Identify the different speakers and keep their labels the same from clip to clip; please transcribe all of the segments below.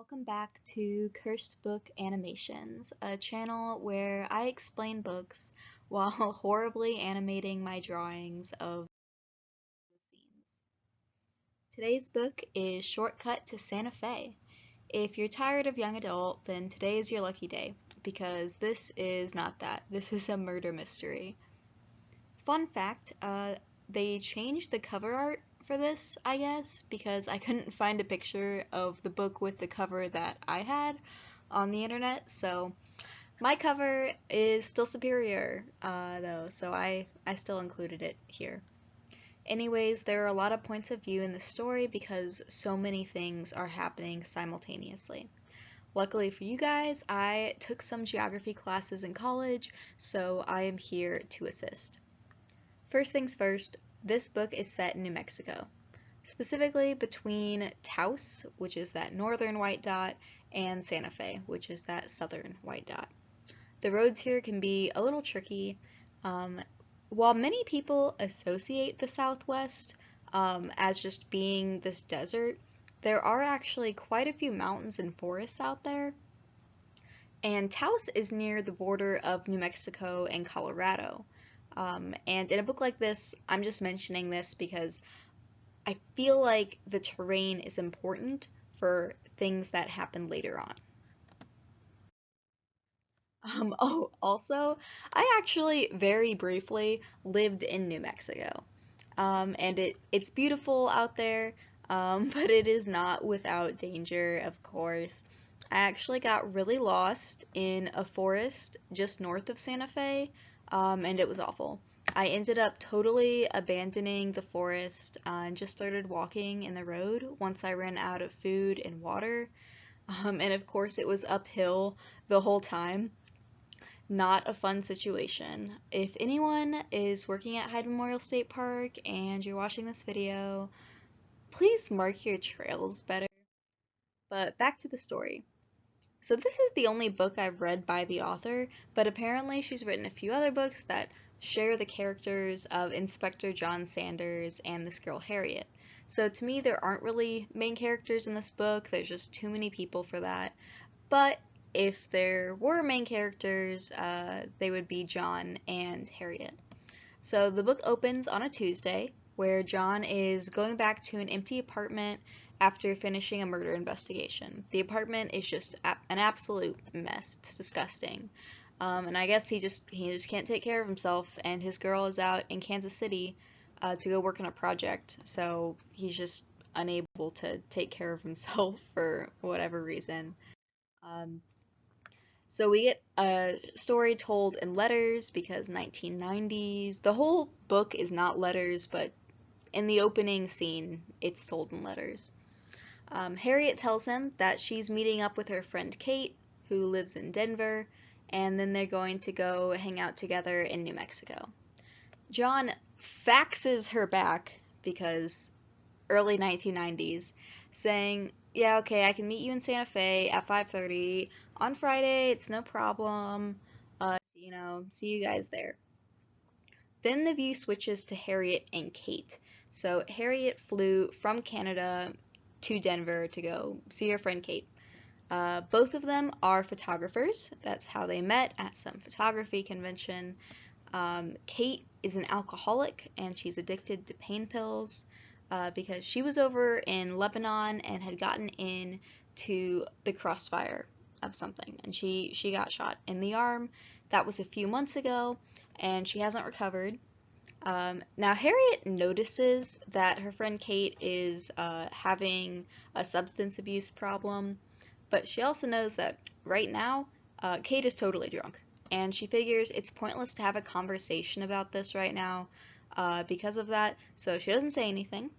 Speaker 1: Welcome back to Cursed Book Animations, a channel where I explain books while horribly animating my drawings of the scenes. Today's book is Shortcut to Santa Fe. If you're tired of young adult, then today is your lucky day, because this is not that. This is a murder mystery. Fun fact, they changed the cover art for this, I guess, because I couldn't find a picture of the book with the cover that I had on the internet, so my cover is still superior, though, so I still included it here. Anyways, there are a lot of points of view in the story because so many things are happening simultaneously. Luckily for you guys, I took some geography classes in college, so I am here to assist. First things first, this book is set in New Mexico, specifically between Taos, which is that northern white dot, and Santa Fe, which is that southern white dot. The roads here can be a little tricky. While many people associate the Southwest as just being this desert, there are actually quite a few mountains and forests out there. And Taos is near the border of New Mexico and Colorado. And in a book like this, I'm just mentioning this because I feel like the terrain is important for things that happen later on. Also, I actually very briefly lived in New Mexico. And it's beautiful out there, but it is not without danger, of course. I actually got really lost in a forest just north of Santa Fe, and it was awful. I ended up totally abandoning the forest and just started walking in the road once I ran out of food and water. And of course, it was uphill the whole time. Not a fun situation. If anyone is working at Hyde Memorial State Park and you're watching this video, please mark your trails better. But back to the story. So this is the only book I've read by the author, but apparently she's written a few other books that share the characters of Inspector John Sanders and this girl Harriet. So to me, there aren't really main characters in this book, there's just too many people for that. But if there were main characters, they would be John and Harriet. So the book opens on a Tuesday, where John is going back to an empty apartment after finishing a murder investigation. The apartment is just an absolute mess. It's disgusting. And I guess he just can't take care of himself, and his girl is out in Kansas City to go work on a project, so he's just unable to take care of himself for whatever reason. Um, so we get a story told in letters because 1990s. The whole book is not letters, but in the opening scene, it's told in letters. Harriet tells him that she's meeting up with her friend Kate, who lives in Denver, and then they're going to go hang out together in New Mexico. John faxes her back because early 1990s, saying, yeah, okay, I can meet you in Santa Fe at 5:30 on Friday, it's no problem, see you guys there. Then the view switches to Harriet and Kate. So Harriet flew from Canada to Denver to go see her friend Kate. Both of them are photographers. That's how they met at some photography convention. Kate is an alcoholic and she's addicted to pain pills because she was over in Lebanon and had gotten into the crossfire of something, and she got shot in the arm. That was a few months ago, and she hasn't recovered. Now Harriet notices that her friend Kate is having a substance abuse problem, but she also knows that right now Kate is totally drunk, and she figures it's pointless to have a conversation about this right now because of that, so she doesn't say anything.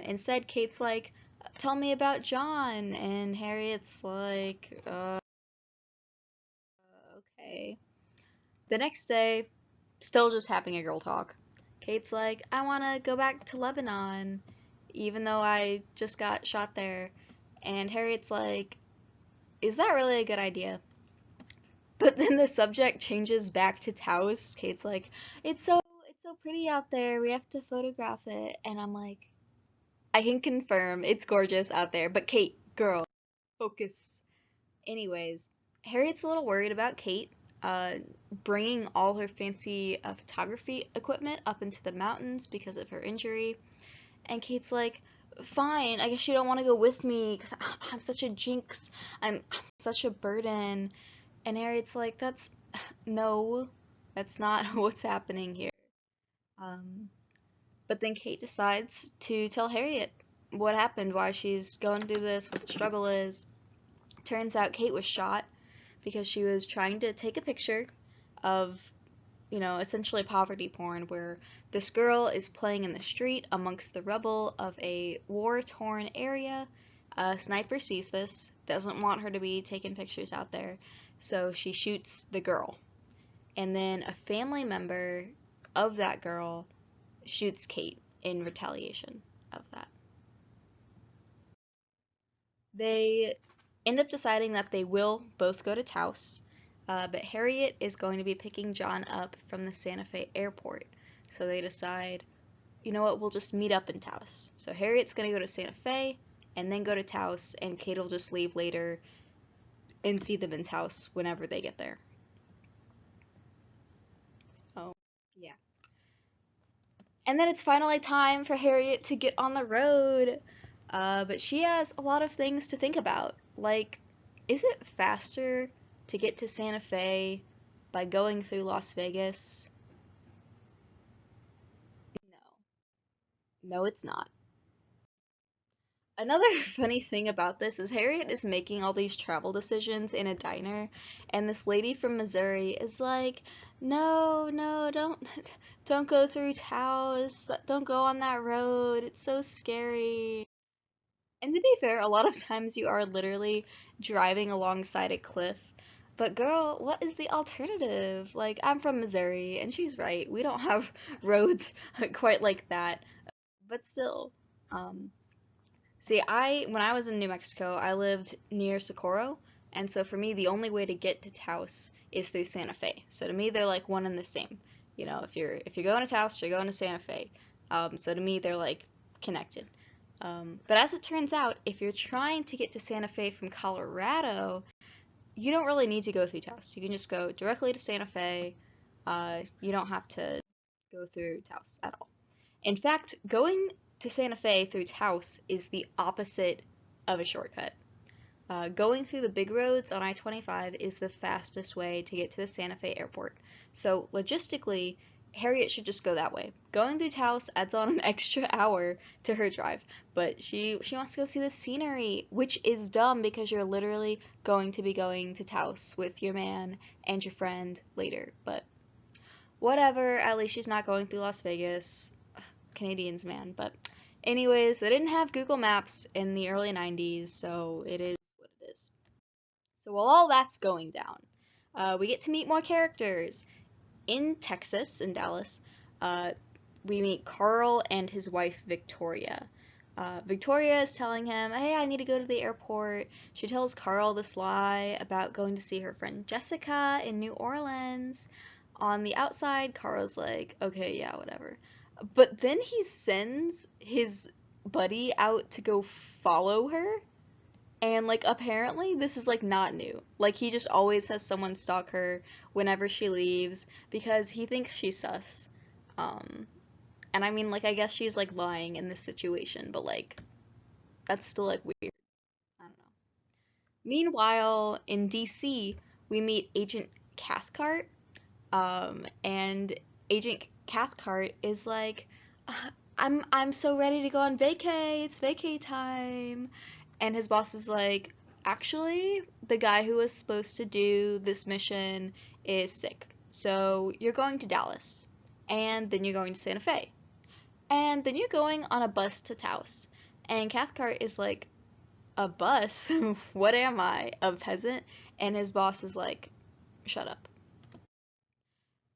Speaker 1: Instead, Kate's like, tell me about John, and Harriet's like, okay. The next day, still just having a girl talk. Kate's like, I want to go back to Lebanon, even though I just got shot there. And Harriet's like, is that really a good idea? But then the subject changes back to Taos. Kate's like, it's so pretty out there. We have to photograph it. And I'm like, I can confirm it's gorgeous out there. But Kate, girl, Focus. Anyways, Harriet's a little worried about Kate uh, bringing all her fancy photography equipment up into the mountains because of her injury. And Kate's like, fine, I guess you don't want to go with me because I'm such a jinx. I'm such a burden. And Harriet's like, no, that's not what's happening here. Um, but then Kate decides to tell Harriet what happened, why she's going through this, what the struggle is. Turns out Kate was shot because she was trying to take a picture of, essentially poverty porn, where this girl is playing in the street amongst the rubble of a war-torn area. A sniper sees this, doesn't want her to be taking pictures out there, so she shoots the girl. And then a family member of that girl shoots Kate in retaliation of that. They end up deciding that they will both go to Taos, but Harriet is going to be picking John up from the Santa Fe airport. So they decide, you know what, we'll just meet up in Taos. So Harriet's going to go to Santa Fe and then go to Taos, and Kate will just leave later and see them in Taos whenever they get there. Oh, yeah. And then it's finally time for Harriet to get on the road. But she has a lot of things to think about. Like, is it faster to get to Santa Fe by going through Las Vegas? No. No, it's not. Another funny thing about this is Harriet is making all these travel decisions in a diner, and this lady from Missouri is like, "No, no, don't go through Taos. Don't go on that road. It's so scary." And to be fair, a lot of times you are literally driving alongside a cliff. But girl, what is the alternative? Like, I'm from Missouri, and she's right. We don't have roads quite like that. But still, um, see, when I was in New Mexico, I lived near Socorro, and so for me, the only way to get to Taos is through Santa Fe. So to me, they're like one and the same. If you're going to Taos, you're going to Santa Fe. So to me, they're like connected. But as it turns out, if you're trying to get to Santa Fe from Colorado, you don't really need to go through Taos. You can just go directly to Santa Fe. You don't have to go through Taos at all. In fact, going to Santa Fe through Taos is the opposite of a shortcut. Going through the big roads on I-25 is the fastest way to get to the Santa Fe airport. So logistically, Harriet should just go that way. Going through Taos adds on an extra hour to her drive, but she wants to go see the scenery, which is dumb because you're literally going to be going to Taos with your man and your friend later. But whatever, at least she's not going through Las Vegas. Canadians, man. But anyways, they didn't have Google Maps in the early 90s, so it is what it is. So while all that's going down, we get to meet more characters. In Texas, in Dallas, uh, we meet Carl and his wife Victoria. Victoria is telling him, hey, I need to go to the airport. She tells Carl this lie about going to see her friend Jessica in New Orleans. On the outside, Carl's like, okay, yeah, whatever. But then he sends his buddy out to go follow her. And like apparently this is like not new. Like he just always has someone stalk her whenever she leaves because he thinks she's sus. Um and I mean like I guess she's like lying in this situation, but like that's still like weird. I don't know. Meanwhile, in DC, we meet Agent Cathcart. And Agent Cathcart is like, I'm so ready to go on vacay. It's vacay time. And his boss is like, actually, the guy who was supposed to do this mission is sick. So you're going to Dallas. And then you're going to Santa Fe. And then you're going on a bus to Taos. And Cathcart is like, a bus? What am I? A peasant? And his boss is like, shut up.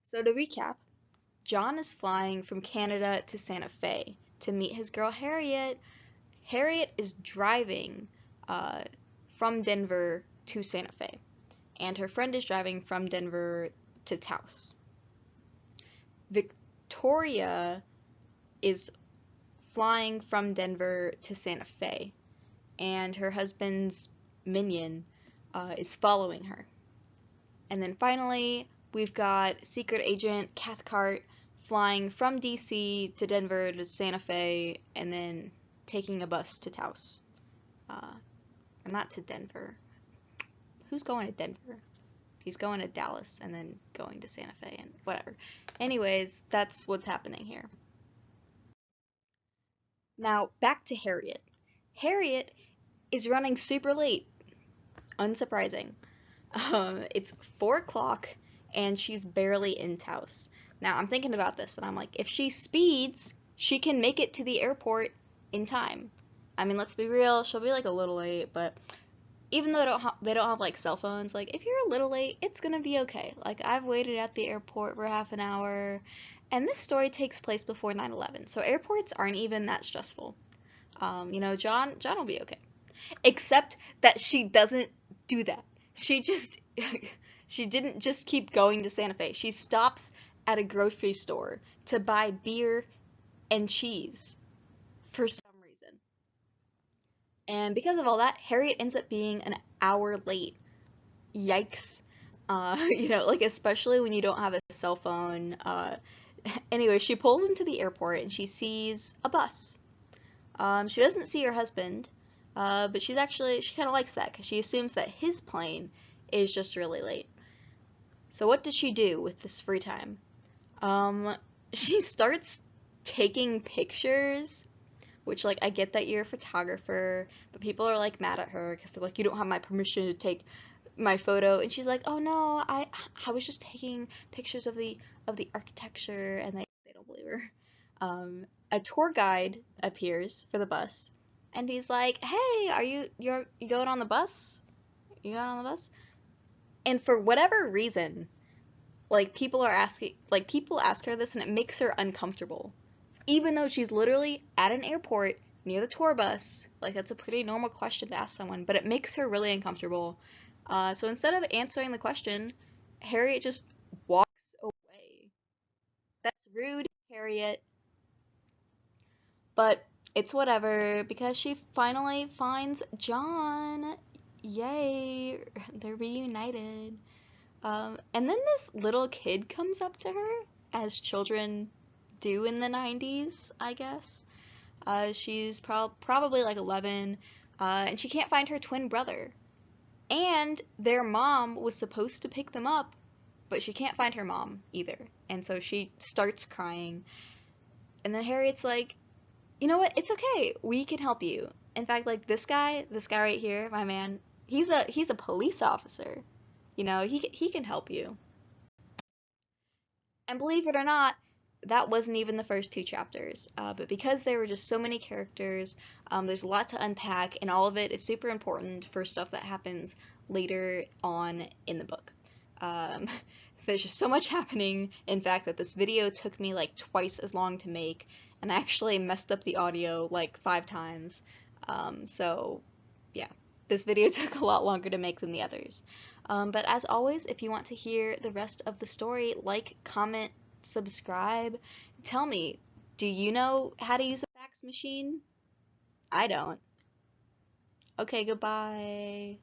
Speaker 1: So to recap, John is flying from Canada to Santa Fe to meet his girl Harriet. Harriet is driving uh, from Denver to Santa Fe, and her friend is driving from Denver to Taos. Victoria is flying from Denver to Santa Fe, and her husband's minion is following her. And then finally, we've got Secret Agent Cathcart flying from DC to Denver to Santa Fe, and then taking a bus to Taos. Uh, not to Denver. Who's going to Denver? He's going to Dallas and then going to Santa Fe and whatever. Anyways, that's what's happening here. Now, back to Harriet. Harriet is running super late. Unsurprising. It's 4 o'clock and she's barely in Taos. Now, I'm thinking about this and I'm like, if she speeds, she can make it to the airport in time. I mean, let's be real, she'll be like a little late, but even though they don't have like cell phones, like if you're a little late, it's gonna be okay. Like I've waited at the airport for half an hour, and this story takes place before 9/11, so airports aren't even that stressful. John will be okay. Except that she doesn't do that. She just she didn't just keep going to Santa Fe. She stops at a grocery store to buy beer and cheese for some reason. And because of all that, Harriet ends up being an hour late. Yikes. Like especially when you don't have a cell phone. Anyway, she pulls into the airport and she sees a bus. She doesn't see her husband, but she kind of likes that because she assumes that his plane is just really late. So what does she do with this free time? She starts taking pictures, which, like, I get that you're a photographer, but people are, like, mad at her because they're like, you don't have my permission to take my photo. And she's like, oh no, I was just taking pictures of the architecture, and they don't believe her. A tour guide appears for the bus, and he's like, hey, you going on the bus? You going on the bus? And for whatever reason, like people ask her this, and it makes her uncomfortable even though she's literally at an airport near the tour bus. Like, that's a pretty normal question to ask someone, but it makes her really uncomfortable. So instead of answering the question, Harriet just walks away. That's rude, Harriet. But it's whatever, because she finally finds John. Yay, they're reunited. And then this little kid comes up to her, as children do in the 90s, I guess. She's probably like 11, and she can't find her twin brother. And their mom was supposed to pick them up, but she can't find her mom either. And so she starts crying. And then Harriet's like, you know what? It's okay. We can help you. In fact, like this guy right here, my man, he's a police officer. He can help you. And believe it or not, that wasn't even the first 2 chapters. But because there were just so many characters, there's a lot to unpack, and all of it is super important for stuff that happens later on in the book. Um, there's just so much happening, in fact, that this video took me like twice as long to make, and I actually messed up the audio like 5 times. So, yeah, this video took a lot longer to make than the others. But as always, if you want to hear the rest of the story, like, comment, subscribe. Tell me, do you know how to use a fax machine? I don't. Okay, goodbye.